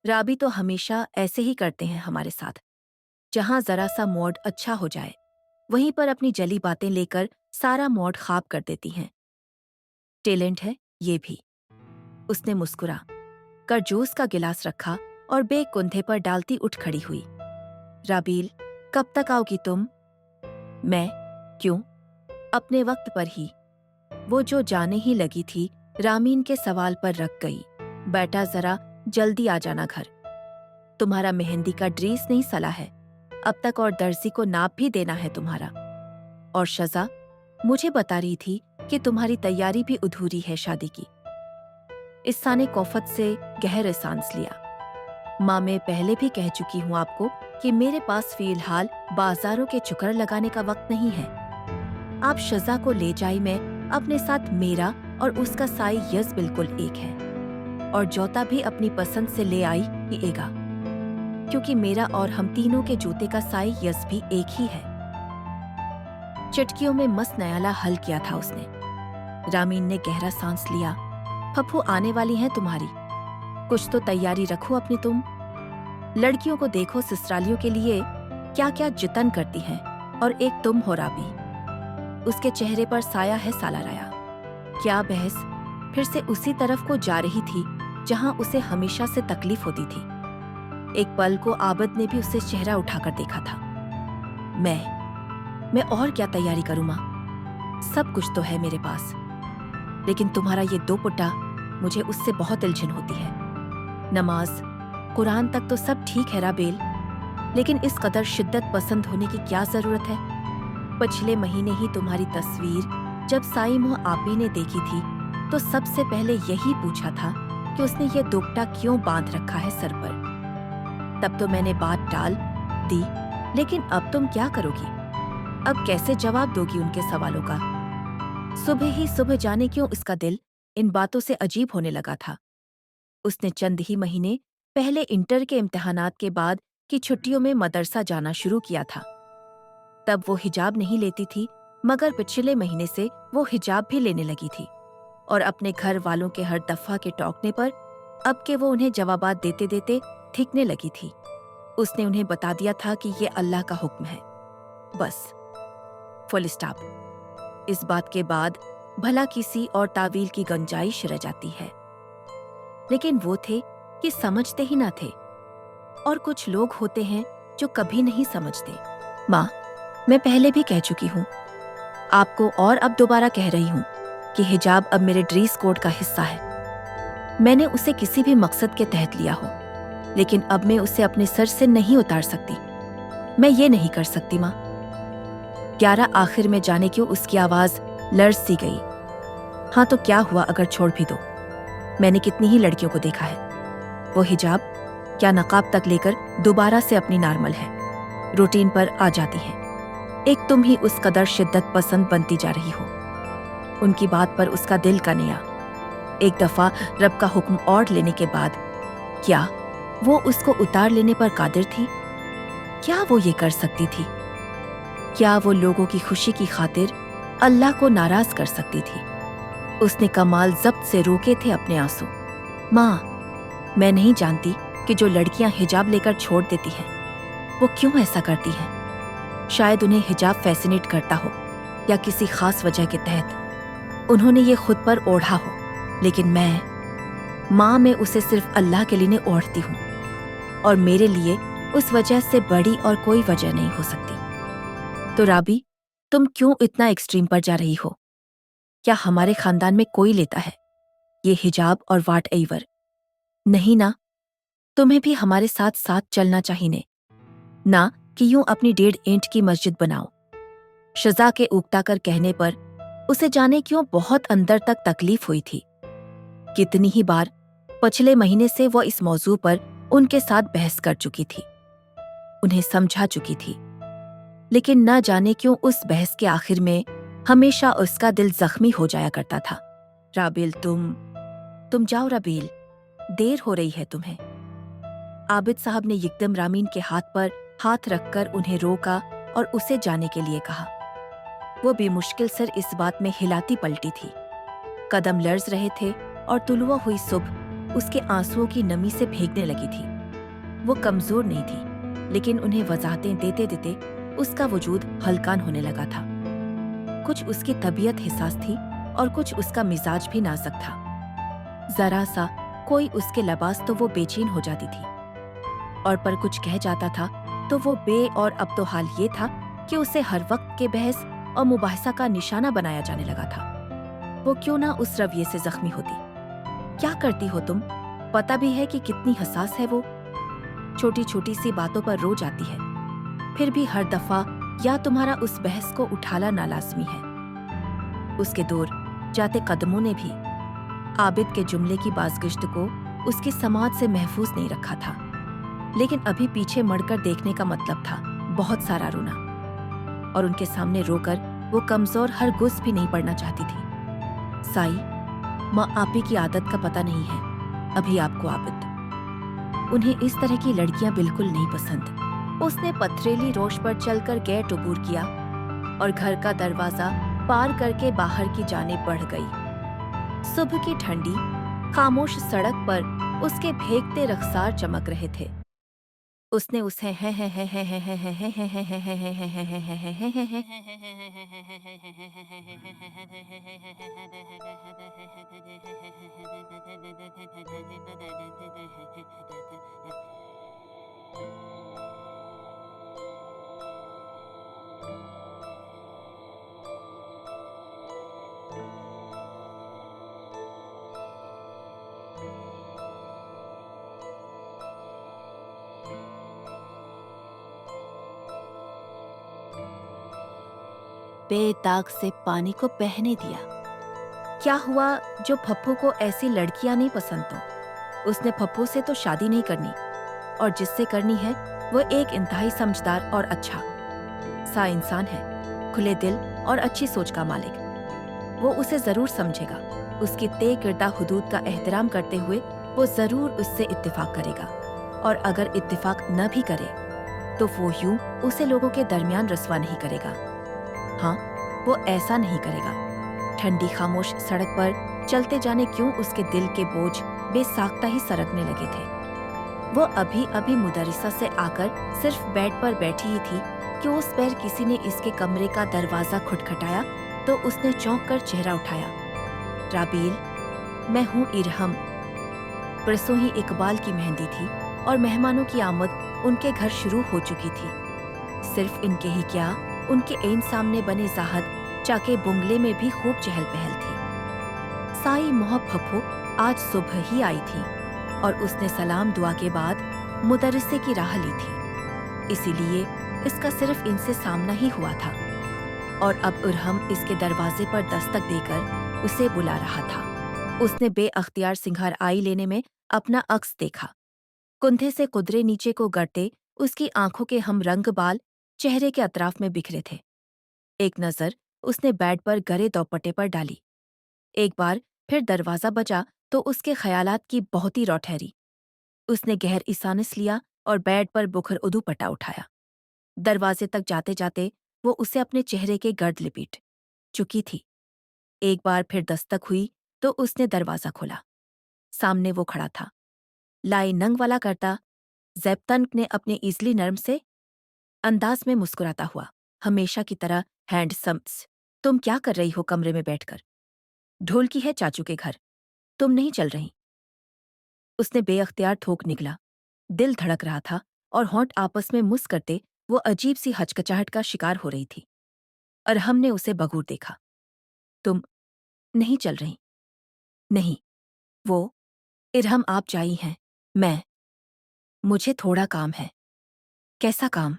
राबी तो हमेशा ऐसे ही करते हैं हमारे साथ। जहां जरा सा मूड अच्छा हो जाए, वहीं पर अपनी जली बातें लेकर सारा मूड खाब कर देती हैं। टैलेंट है ये भी। उसने मुस्कुरा कर जूस का गिलास रखा और बेग कुंधे पर डालती उठ खड़ी हुई। राबील, कब तक आओगी तुम? मैं? क्यों? अपने वक्त पर ही। वो जो जाने ही लगी थी, रामीन के सवाल पर रख गई। बेटा जरा जल्दी आ जाना घर। तुम्हारा मेहंदी का ड्रेस नहीं सला है अब तक, और दर्जी को नाप भी देना है तुम्हारा। और शजा मुझे बता रही थी कि तुम्हारी तैयारी भी अधूरी है शादी की। इस्सा ने कौफत से गहरे सांस लिया। माँ, मैं पहले भी कह चुकी हूँ आपको कि मेरे पास फिलहाल बाजारों के चक्कर लगाने का वक्त नहीं है। आप शजा को ले जाई, मैं अपने साथ मेरा और उसका साई यस बिल्कुल एक है, और जौता भी अपनी पसंद से ले आई ही एगा, क्योंकि मेरा और हम तीनों के जूते का साई यस भी एक ही है। चटकियों में मस्त नयाला हल किया था उसने। रामीन ने गहरा सांस लिया। फप्पू आने वाली हैं तुम्हारी, कुछ तो तैयारी रखो अपनी तुम। लड़कियों को देखो ससुरालियों के लिए क्या क्या जतन करती हैं, और एक तुम हो राबी। उसके चेहरे पर साया है सालाराया। क्या बहस फिर से उसी तरफ को जा रही थी जहां उसे हमेशा से तकलीफ होती थी। एक पल को आबद ने भी उससे चेहरा उठाकर देखा था। मैं और क्या तैयारी करूं मां? सब कुछ तो है मेरे पास, लेकिन तुम्हारा ये दो पुट्टा, मुझे उससे बहुत उलझन होती है। नमाज कुरान तक तो सब ठीक है राबेल, लेकिन इस कदर शिद्दत पसंद होने की क्या जरूरत है? पिछले महीने ही तुम्हारी तस्वीर जब साई मोह आपी ने देखी थी, तो सबसे पहले यही पूछा था कि उसने ये दुपट्टा क्यों बांध रखा है सर पर। तब तो मैंने बात टाल दी, लेकिन अब तुम क्या करोगी? अब कैसे जवाब दोगी उनके सवालों का? सुबह ही सुबह जाने क्यों उसका दिल इन बातों से अजीब होने लगा था। उसने चंद ही महीने पहले इंटर के इम्तिहानात के बाद की छुट्टियों में मदरसा जाना शुरू किया था। तब वो हिजाब नहीं लेती थी, मगर पिछले महीने से वो हिजाब भी लेने लगी थी, और अपने घर वालों के हर दफा के टोकने पर अब के वो उन्हें जवाबात देते देते थिकने लगी थी। उसने उन्हें बता दिया था कि ये अल्लाह का हुक्म है, बस, फुल स्टॉप। इस बात के बाद भला किसी और तावील की गुंजाइश रह जाती है, लेकिन वो थे कि समझते ही ना थे। और कुछ लोग होते हैं जो कभी नहीं समझते। माँ, मैं पहले भी कह चुकी हूँ आपको, और अब दोबारा कह रही हूँ कि हिजाब अब मेरे ड्रेस कोड का हिस्सा है। मैंने उसे किसी भी मकसद के तहत लिया हो, लेकिन अब मैं उसे अपने सर से नहीं उतार सकती। मैं ये नहीं कर सकती माँ। 11 आखिर में जाने क्यों उसकी आवाज लर्ज सी गई। हाँ तो क्या हुआ अगर छोड़ भी दो? मैंने कितनी ही लड़कियों को देखा है, वो हिजाब क्या नकाब तक लेकर दोबारा से अपनी नॉर्मल है रूटीन पर आ जाती है। एक तुम ही उस कदर शिद्दत पसंद बनती जा रही हो। उनकी बात पर उसका दिल का निया। एक दफा रब का हुक्म और लेने के बाद क्या वो उसको उतार लेने पर कादिर थी? क्या वो ये कर सकती थी? क्या वो लोगों की खुशी की खातिर अल्लाह को नाराज कर सकती थी? उसने कमाल जब्त से रोके थे अपने आंसू। माँ, मैं नहीं जानती कि जो लड़कियां हिजाब लेकर छोड़ देती हैं, वो क्यों ऐसा करती हैं। शायद उन्हें हिजाब फैसिनेट करता हो, या किसी खास वजह के तहत उन्होंने ये खुद पर ओढ़ा हो, लेकिन मैं उसे सिर्फ अल्लाह के लिए ओढ़ती हूँ, और मेरे लिए उस वजह से बड़ी और कोई वजह नहीं हो सकती। तो राबी, तुम क्यों इतना एक्सट्रीम पर जा रही हो? क्या हमारे खानदान में कोई लेता है ये हिजाब और वाट एवर? नहीं ना, तुम्हें भी हमारे साथ साथ चलना चाहिए, ना कि यूं अपनी 1.5 ईंट की मस्जिद बनाओ। शजा के उकता कर कहने पर उसे जाने क्यों बहुत अंदर तक तकलीफ हुई थी। कितनी ही बार पिछले महीने से वो इस मौजू पर उनके साथ बहस कर चुकी थी, उन्हें समझा चुकी थी, लेकिन न जाने क्यों उस बहस के आखिर में हमेशा उसका दिल जख्मी हो जाया करता था। राबेल, तुम जाओ राबेल, देर हो रही है तुम्हें। आबिद साहब ने यकदम रामीन के हाथ पर हाथ रखकर उन्हें रोका और उसे जाने के लिए कहा। वो बेमुश्किल सर इस बात में हिलाती पलटी थी। कदम लर्ज रहे थे और तुलुआ हुई सुबह اس کے آنسوؤں کی نمی سے بھیگنے لگی تھی۔ وہ کمزور نہیں تھی، لیکن انہیں وضاحتیں دیتے دیتے اس کا وجود ہلکان ہونے لگا تھا۔ کچھ اس کی طبیعت حساس تھی اور کچھ اس کا مزاج بھی نازک تھا۔ ذرا سا کوئی اس کے لباس تو وہ بے چین ہو جاتی تھی، اور پر کچھ کہہ جاتا تھا تو وہ بے، اور اب تو حال یہ تھا کہ اسے ہر وقت کے بحث اور مباحثہ کا نشانہ بنایا جانے لگا تھا۔ وہ کیوں نہ اس رویے سے زخمی ہوتی۔ کیا کرتی ہو تم؟ پتہ بھی ہے کہ کتنی حساس ہے وہ، چھوٹی چھوٹی سی باتوں پر رو جاتی ہے، پھر بھی ہر دفعہ یا تمہارا اس بحث کو اٹھانا نالازمی ہے۔ اس کے دور جاتے قدموں نے بھی عابد کے جملے کی بازگشت کو اس کی سماعت سے محفوظ نہیں رکھا تھا، لیکن ابھی پیچھے مڑ کر دیکھنے کا مطلب تھا بہت سارا رونا، اور ان کے سامنے رو کر وہ کمزور ہرگز بھی نہیں پڑنا چاہتی تھی۔ سائی، ماں آپی کی عادت کا پتہ نہیں ہے ابھی آپ کو عابد، انہیں اس طرح کی لڑکیاں بالکل نہیں پسند۔ اس نے پتھریلی روش پر چل کر گیٹ عبور کیا اور گھر کا دروازہ پار کر کے باہر کی جانب بڑھ گئی۔ صبح کی ٹھنڈی خاموش سڑک پر اس کے بھیگتے رخسار چمک رہے تھے۔ اس نے اسے بے داغ سے پانی کو بہنے دیا۔ کیا ہوا جو پھپھو کو ایسی لڑکیاں نہیں پسند تو؟ اس نے پھپھو سے تو شادی نہیں کرنی، اور جس سے کرنی ہے وہ ایک انتہائی سمجھدار اور اچھا سا انسان ہے، کھلے دل اور اچھی سوچ کا مالک۔ وہ اسے ضرور سمجھے گا، اس کی طے کردہ حدود کا احترام کرتے ہوئے وہ ضرور اس سے اتفاق کرے گا، اور اگر اتفاق نہ بھی کرے تو وہ یوں اسے لوگوں کے درمیان رسوا نہیں کرے گا۔ ہاں، وہ ایسا نہیں کرے گا۔ ٹھنڈی خاموش سڑک پر چلتے جانے کیوں اس کے دل کے بوجھ بے ساختہ ہی سرکنے لگے تھے۔ وہ ابھی ابھی مدرسہ سے آ کر صرف بیڈ پر بیٹھی ہی تھی کہ اس پیر کسی نے اس کے کمرے کا دروازہ کھٹکھٹایا تو اس نے چونک کر چہرہ اٹھایا۔ رابیل، میں ہوں ارہم۔ پرسوں ہی اقبال کی مہندی تھی اور مہمانوں کی آمد ان کے گھر شروع ہو چکی تھی۔ صرف ان کے ہی کیا، ان کے عین سامنے بنے زاہد چاکے بنگلے میں بھی خوب چہل پہل تھی۔ سائی محب پھپھو آج صبح ہی آئی تھی اور اس نے سلام دعا کے بعد مدرسے کی راہ لی تھی، اسی لیے اس کا صرف ان سے سامنا ہی ہوا تھا، اور اب ارہم اس کے دروازے پر دستک دے کر اسے بلا رہا تھا۔ اس نے بے اختیار سنگھار آئی لینے میں اپنا عکس دیکھا۔ کندھے سے قدرے نیچے کو گڑتے اس کی آنکھوں کے ہم رنگ بال چہرے کے اطراف میں بکھرے تھے۔ ایک نظر اس نے بیڈ پر گرے دوپٹے پر ڈالی، ایک بار پھر دروازہ بجا تو اس کے خیالات کی بہت ہی رو ٹھہری۔ اس نے گہر سانس لیا اور بیڈ پر بکھر ادو پٹا اٹھایا۔ دروازے تک جاتے جاتے وہ اسے اپنے چہرے کے گرد لپیٹ چکی تھی۔ ایک بار پھر دستک ہوئی تو اس نے دروازہ کھولا۔ سامنے وہ کھڑا تھا، لائے ننگ والا کرتا، زیبتنک نے اپنے ایزلی نرم سے انداز میں مسکراتا ہوا، ہمیشہ کی طرح ہینڈ سمس۔ تم کیا کر رہی ہو کمرے میں بیٹھ کر؟ ڈھول کی ہے چاچو کے گھر، تم نہیں چل رہی؟ اس نے بے اختیار تھوک نکلا۔ دل دھڑک رہا تھا اور ہونٹ آپس میں مس کرتے وہ عجیب سی ہچکچاہٹ کا شکار ہو رہی تھی۔ ارہم نے اسے بغور دیکھا۔ تم نہیں چل رہی؟ نہیں، وہ ارہم آپ جائی ہیں، میں، مجھے تھوڑا کام ہے۔ کیسا کام؟